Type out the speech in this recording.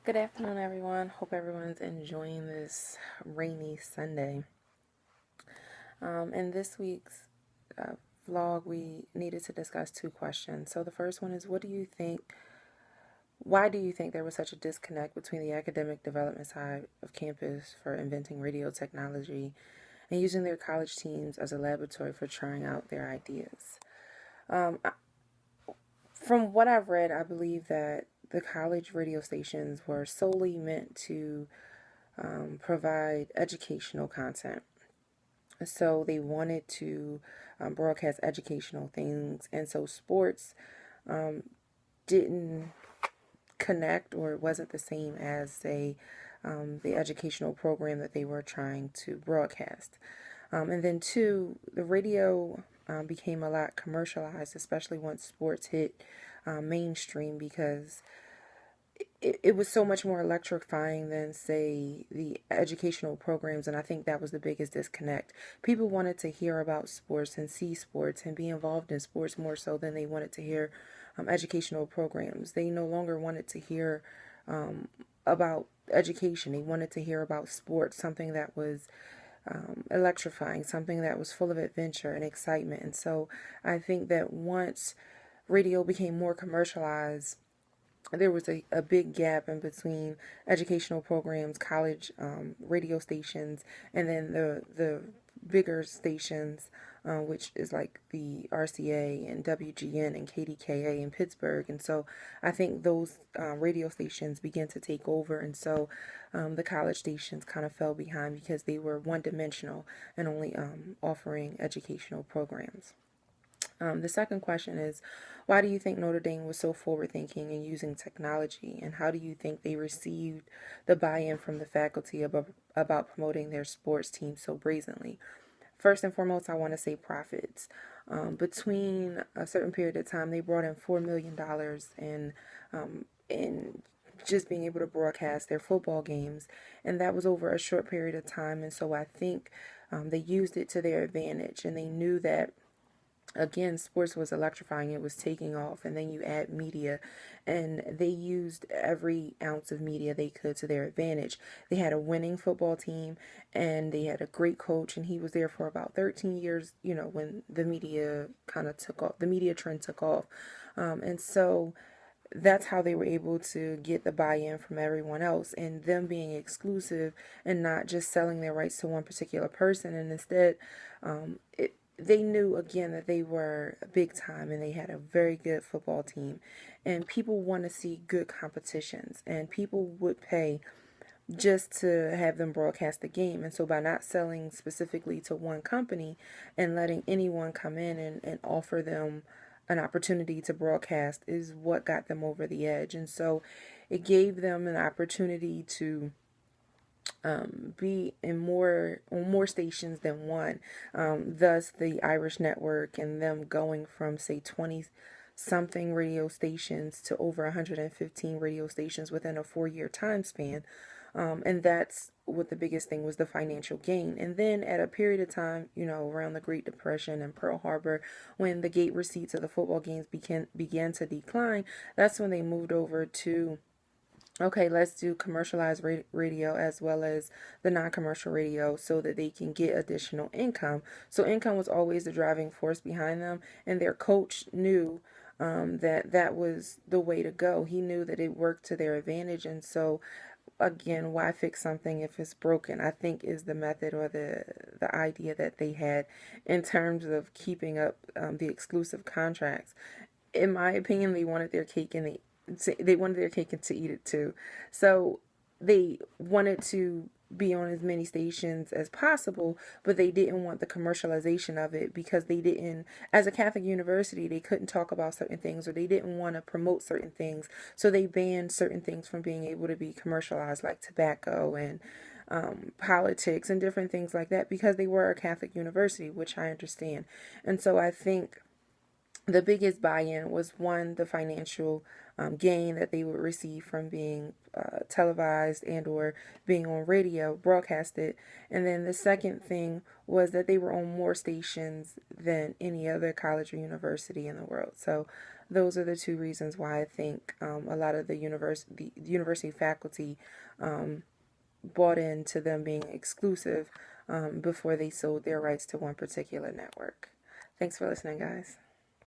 Good afternoon, everyone. Hope everyone's enjoying this rainy Sunday. In this week's uh, vlog, we needed to discuss two questions. So the first one is, why do you think there was such a disconnect between the academic development side of campus for inventing radio technology and using their college teams as a laboratory for trying out their ideas? Um, from what I've read, I believe that the college radio stations were solely meant to provide educational content. So they wanted to broadcast educational things, and so sports didn't connect, or it wasn't the same as, say, the educational program that they were trying to broadcast. And then two, the radio became a lot commercialized, especially once sports hit mainstream, because it was so much more electrifying than, say, the educational programs. And I think that was the biggest disconnect. People wanted to hear about sports and see sports and be involved in sports more so than they wanted to hear educational programs. They no longer wanted to hear about education. They wanted to hear about sports, something that was electrifying, something that was full of adventure and excitement. And so I think that once radio became more commercialized, there was a big gap in between educational programs, college radio stations, and then the bigger stations, which is like the RCA and WGN and KDKA in Pittsburgh. And so I think those radio stations began to take over. And so the college stations kind of fell behind because they were one dimensional and only offering educational programs. The second question is, why do you think Notre Dame was so forward thinking in using technology, and how do you think they received the buy-in from the faculty about promoting their sports team so brazenly? First and foremost, I want to say profits. Between a certain period of time, they brought in $4 million in just being able to broadcast their football games, and that was over a short period of time. And so I think they used it to their advantage, and they knew that, again, sports was electrifying, it was taking off, and then you add media, and they used every ounce of media they could to their advantage. They had a winning football team, and they had a great coach, and he was there for about 13 years, when the media kind of took off, the media trend took off. And so that's how they were able to get the buy-in from everyone else, and them being exclusive and not just selling their rights to one particular person. And instead, they knew, again, that they were big time and they had a very good football team, and people want to see good competitions, and people would pay just to have them broadcast the game. And so by not selling specifically to one company and letting anyone come in and offer them an opportunity to broadcast is what got them over the edge. And so it gave them an opportunity to be in more stations than one. Thus, the Irish network and them going from, say, 20 something radio stations to over 115 radio stations within a 4-year time span. And that's what the biggest thing was, the financial gain. And then at a period of time, around the Great Depression and Pearl Harbor, when the gate receipts of the football games began to decline, that's when they moved over to, okay, let's do commercialized radio as well as the non-commercial radio so that they can get additional income. So income was always the driving force behind them, and their coach knew that was the way to go. He knew that it worked to their advantage. And so, again, why fix something if it's broken, I think, is the method or the idea that they had in terms of keeping up the exclusive contracts. In my opinion, they wanted their cake and to eat it too. So they wanted to be on as many stations as possible, but they didn't want the commercialization of it, because they didn't, as a Catholic university, they couldn't talk about certain things, or they didn't want to promote certain things. So they banned certain things from being able to be commercialized, like tobacco and politics and different things like that, because they were a Catholic university, which I understand. And so I think the biggest buy-in was, one, the financial gain that they would receive from being televised and or being on radio broadcasted. And then the second thing was that they were on more stations than any other college or university in the world. So those are the two reasons why I think a lot of the university faculty bought into them being exclusive before they sold their rights to one particular network. Thanks for listening, guys.